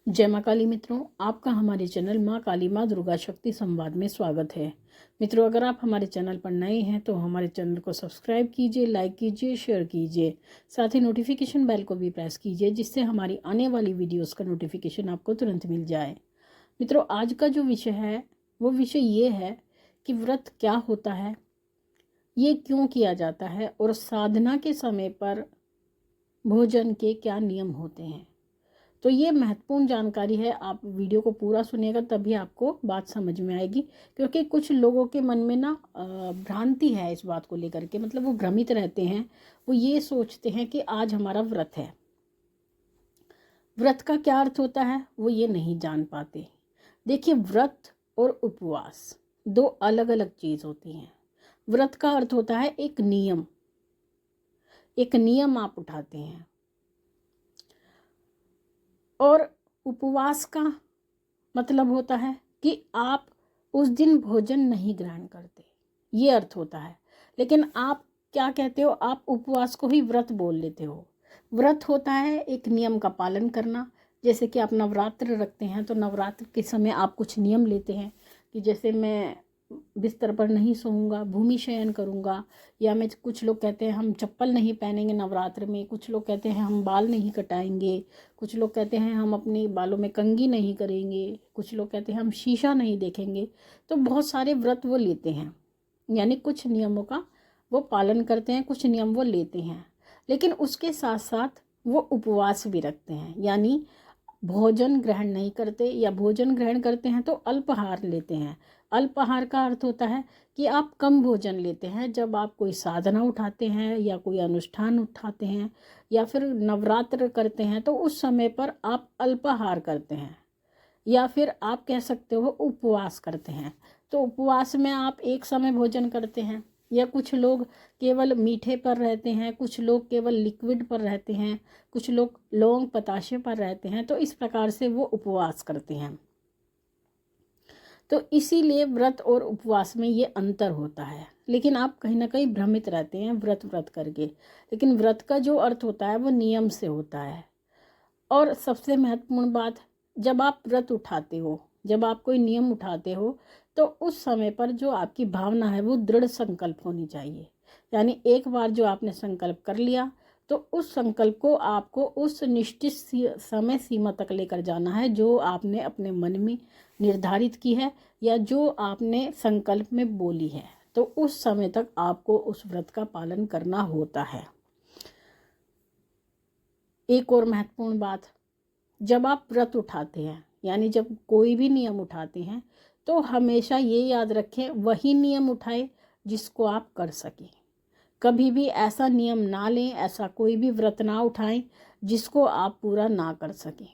जय माँ काली मित्रों, आपका हमारे चैनल माँ काली माँ दुर्गा शक्ति संवाद में स्वागत है। मित्रों, अगर आप हमारे चैनल पर नए हैं तो हमारे चैनल को सब्सक्राइब कीजिए, लाइक कीजिए, शेयर कीजिए। साथ ही नोटिफिकेशन बेल को भी प्रेस कीजिए, जिससे हमारी आने वाली वीडियोस का नोटिफिकेशन आपको तुरंत मिल जाए। मित्रों, आज का जो विषय है वो विषय ये है कि व्रत क्या होता है, ये क्यों किया जाता है और साधना के समय पर भोजन के क्या नियम होते हैं। तो ये महत्वपूर्ण जानकारी है, आप वीडियो को पूरा सुनिएगा तभी आपको बात समझ में आएगी। क्योंकि कुछ लोगों के मन में ना भ्रांति है इस बात को लेकर के, मतलब वो भ्रमित रहते हैं। वो ये सोचते हैं कि आज हमारा व्रत है, व्रत का क्या अर्थ होता है वो ये नहीं जान पाते। देखिए, व्रत और उपवास दो अलग अलग चीज़ होती हैं। व्रत का अर्थ होता है एक नियम, एक नियम आप उठाते हैं। और उपवास का मतलब होता है कि आप उस दिन भोजन नहीं ग्रहण करते, ये अर्थ होता है। लेकिन आप क्या कहते हो, आप उपवास को ही व्रत बोल लेते हो। व्रत होता है एक नियम का पालन करना। जैसे कि आप नवरात्र रखते हैं तो नवरात्र के समय आप कुछ नियम लेते हैं कि जैसे मैं बिस्तर पर नहीं सोऊंगा, भूमि शयन करूंगा, या मैं, कुछ लोग कहते हैं हम चप्पल नहीं पहनेंगे नवरात्र में, कुछ लोग कहते हैं हम बाल नहीं कटाएंगे, कुछ लोग कहते हैं हम अपने बालों में कंघी नहीं करेंगे, कुछ लोग कहते हैं हम शीशा नहीं देखेंगे। तो बहुत सारे व्रत वो लेते हैं, यानी कुछ नियमों का वो पालन करते हैं, कुछ नियम वो लेते हैं। लेकिन उसके साथ साथ वो उपवास भी रखते हैं, यानी भोजन ग्रहण नहीं करते, या भोजन ग्रहण करते हैं तो अल्पाहार लेते हैं। अल्पाहार का अर्थ होता है कि आप कम भोजन लेते हैं जब आप कोई साधना उठाते हैं या कोई अनुष्ठान उठाते हैं या फिर नवरात्र करते हैं, तो उस समय पर आप अल्पाहार करते हैं, या फिर आप कह सकते हो उपवास करते हैं। तो उपवास में आप एक समय भोजन करते हैं, या कुछ लोग केवल मीठे पर रहते हैं, कुछ लोग केवल लिक्विड पर रहते हैं, कुछ लोग लौंग पताशे पर रहते हैं। तो इस प्रकार से वो उपवास करते हैं। तो इसीलिए व्रत और उपवास में ये अंतर होता है। लेकिन आप कहीं ना कहीं भ्रमित रहते हैं व्रत व्रत करके। लेकिन व्रत का जो अर्थ होता है वो नियम से होता है। और सबसे महत्वपूर्ण बात, जब आप व्रत उठाते हो, जब आप कोई नियम उठाते हो, तो उस समय पर जो आपकी भावना है वो दृढ़ संकल्प होनी चाहिए। यानी एक बार जो आपने संकल्प कर लिया तो उस संकल्प को आपको उस निश्चित समय सीमा तक लेकर जाना है जो आपने अपने मन में निर्धारित की है, या जो आपने संकल्प में बोली है। तो उस समय तक आपको उस व्रत का पालन करना होता है। एक और महत्वपूर्ण बात, जब आप व्रत उठाते हैं, यानी जब कोई भी नियम उठाते हैं, तो हमेशा ये याद रखें वही नियम उठाए जिसको आप कर सकें। कभी भी ऐसा नियम ना लें, ऐसा कोई भी व्रत ना उठाएं जिसको आप पूरा ना कर सकें।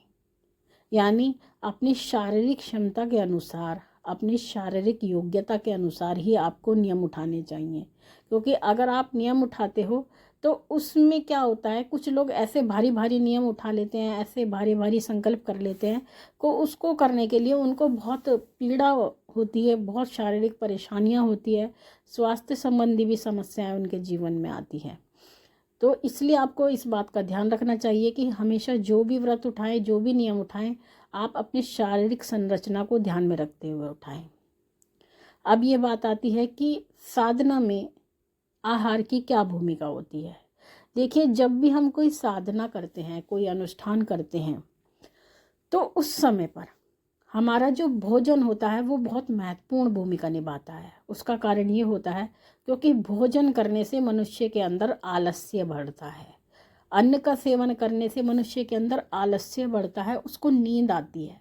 यानी अपनी शारीरिक क्षमता के अनुसार, अपनी शारीरिक योग्यता के अनुसार ही आपको नियम उठाने चाहिए। क्योंकि अगर आप नियम उठाते हो तो उसमें क्या होता है, कुछ लोग ऐसे भारी भारी नियम उठा लेते हैं, ऐसे भारी भारी संकल्प कर लेते हैं को उसको करने के लिए उनको बहुत पीड़ा होती है, बहुत शारीरिक परेशानियां होती है, स्वास्थ्य संबंधी भी समस्याएं उनके जीवन में आती है। तो इसलिए आपको इस बात का ध्यान रखना चाहिए कि हमेशा जो भी व्रत उठाएं, जो भी नियम उठाएं, आप अपनी शारीरिक संरचना को ध्यान में रखते हुए उठाएं। अब ये बात आती है कि साधना में आहार की क्या भूमिका होती है। देखिए, जब भी हम कोई साधना करते हैं, कोई अनुष्ठान करते हैं, तो उस समय पर हमारा जो भोजन होता है वो बहुत महत्वपूर्ण भूमिका निभाता है। उसका कारण ये होता है क्योंकि भोजन करने से मनुष्य के अंदर आलस्य बढ़ता है। अन्न का सेवन करने से मनुष्य के अंदर आलस्य बढ़ता है, उसको नींद आती है।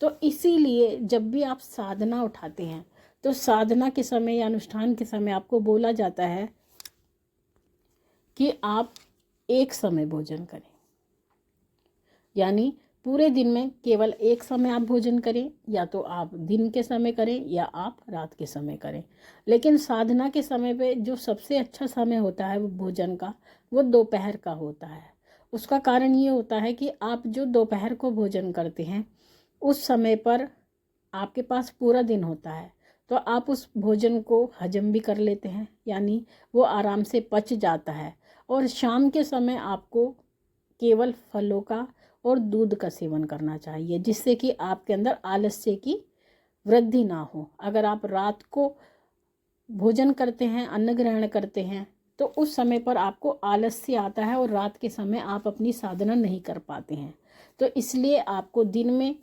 तो इसीलिए जब भी आप साधना उठाते हैं तो साधना के समय या अनुष्ठान के समय आपको बोला जाता है कि आप एक समय भोजन करें। यानी पूरे दिन में केवल एक समय आप भोजन करें, या तो आप दिन के समय करें या आप रात के समय करें। लेकिन साधना के समय पे जो सबसे अच्छा समय होता है वो भोजन का, वो दोपहर का होता है। उसका कारण ये होता है कि आप जो दोपहर को भोजन करते हैं उस समय पर आपके पास पूरा दिन होता है, तो आप उस भोजन को हजम भी कर लेते हैं, यानी वो आराम से पच जाता है। और शाम के समय आपको केवल फलों का और दूध का सेवन करना चाहिए, जिससे कि आपके अंदर आलस्य की वृद्धि ना हो। अगर आप रात को भोजन करते हैं, अन्न ग्रहण करते हैं, तो उस समय पर आपको आलस्य आता है और रात के समय आप अपनी साधना नहीं कर पाते हैं। तो इसलिए आपको दिन में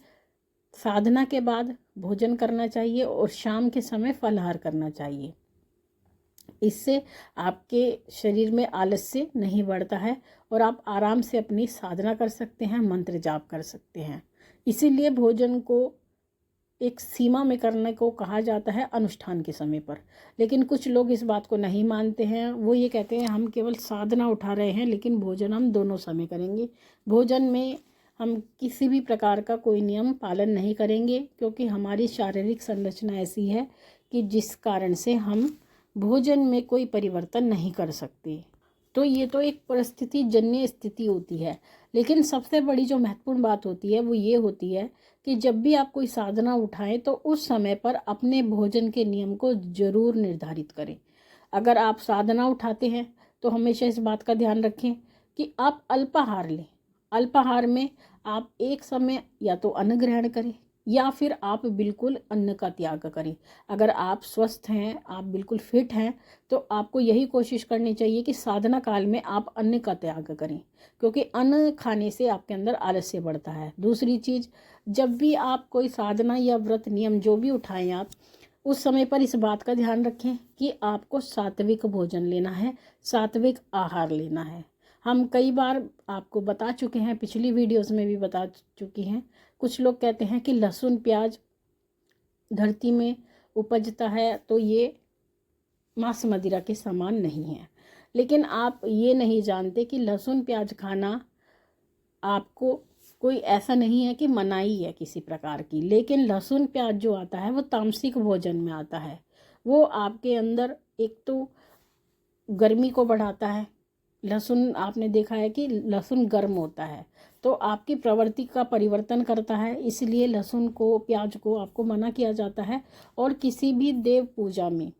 साधना के बाद भोजन करना चाहिए और शाम के समय फलाहार करना चाहिए। इससे आपके शरीर में आलस्य नहीं बढ़ता है और आप आराम से अपनी साधना कर सकते हैं, मंत्र जाप कर सकते हैं। इसीलिए भोजन को एक सीमा में करने को कहा जाता है अनुष्ठान के समय पर। लेकिन कुछ लोग इस बात को नहीं मानते हैं। वो ये कहते हैं हम केवल साधना उठा रहे हैं, लेकिन भोजन हम दोनों समय करेंगे। भोजन में हम किसी भी प्रकार का कोई नियम पालन नहीं करेंगे, क्योंकि हमारी शारीरिक संरचना ऐसी है कि जिस कारण से हम भोजन में कोई परिवर्तन नहीं कर सकते। तो ये तो एक परिस्थिति जन्य स्थिति होती है। लेकिन सबसे बड़ी जो महत्वपूर्ण बात होती है वो ये होती है कि जब भी आप कोई साधना उठाएं तो उस समय पर अपने भोजन के नियम को ज़रूर निर्धारित करें। अगर आप साधना उठाते हैं तो हमेशा इस बात का ध्यान रखें कि आप अल्पाहार लें। अल्पाहार में आप एक समय या तो अन्न ग्रहण करें या फिर आप बिल्कुल अन्न का त्याग करें। अगर आप स्वस्थ हैं, आप बिल्कुल फिट हैं, तो आपको यही कोशिश करनी चाहिए कि साधना काल में आप अन्न का त्याग करें, क्योंकि अन्न खाने से आपके अंदर आलस्य बढ़ता है। दूसरी चीज़, जब भी आप कोई साधना या व्रत नियम जो भी उठाएं आप, उस समय पर इस बात का ध्यान रखें कि आपको सात्विक भोजन लेना है, सात्विक आहार लेना है। हम कई बार आपको बता चुके हैं, पिछली वीडियोस में भी बता चुकी हैं। कुछ लोग कहते हैं कि लहसुन प्याज धरती में उपजता है तो ये मांस मदिरा के समान नहीं है। लेकिन आप ये नहीं जानते कि लहसुन प्याज खाना आपको कोई ऐसा नहीं है कि मनाही है किसी प्रकार की। लेकिन लहसुन प्याज जो आता है वो तामसिक भोजन में आता है। वो आपके अंदर एक तो गर्मी को बढ़ाता है। लहसुन आपने देखा है कि लहसुन गर्म होता है, तो आपकी प्रवृत्ति का परिवर्तन करता है। इसलिए लहसुन को, प्याज को आपको मना किया जाता है। और किसी भी देव पूजा में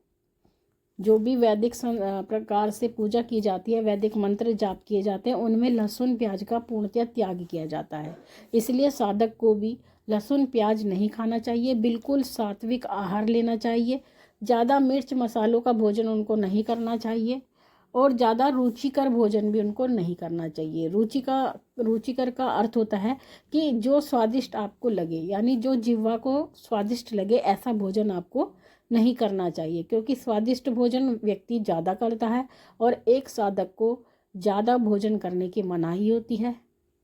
जो भी वैदिक प्रकार से पूजा की जाती है, वैदिक मंत्र जाप किए जाते हैं, उनमें लहसुन प्याज का पूर्णतः त्याग किया जाता है। इसलिए साधक को भी लहसुन प्याज नहीं खाना चाहिए, बिल्कुल सात्विक आहार लेना चाहिए। ज़्यादा मिर्च मसालों का भोजन उनको नहीं करना चाहिए और ज़्यादा रुचिकर भोजन भी उनको नहीं करना चाहिए। रुचिकर का अर्थ होता है कि जो स्वादिष्ट आपको लगे, यानी जो जिह्वा को स्वादिष्ट लगे, ऐसा भोजन आपको नहीं करना चाहिए। क्योंकि स्वादिष्ट भोजन व्यक्ति ज़्यादा करता है और एक साधक को ज़्यादा भोजन करने की मनाही होती है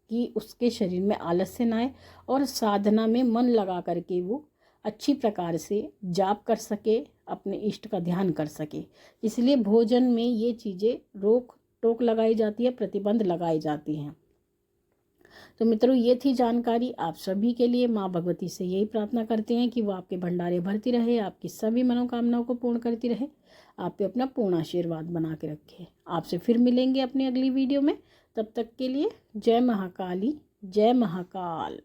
कि उसके शरीर में आलस्य ना आए और साधना में मन लगा करके वो अच्छी प्रकार से जाप कर सके, अपने इष्ट का ध्यान कर सके। इसलिए भोजन में ये चीज़ें रोक टोक लगाई जाती है, प्रतिबंध लगाई जाती हैं। तो मित्रों, ये थी जानकारी आप सभी के लिए। माँ भगवती से यही प्रार्थना करते हैं कि वो आपके भंडारे भरती रहे, आपकी सभी मनोकामनाओं को पूर्ण करती रहे, आप पे अपना पूर्ण आशीर्वाद बना के रखे। आपसे फिर मिलेंगे अपनी अगली वीडियो में। तब तक के लिए जय महाकाली, जय महाकाल।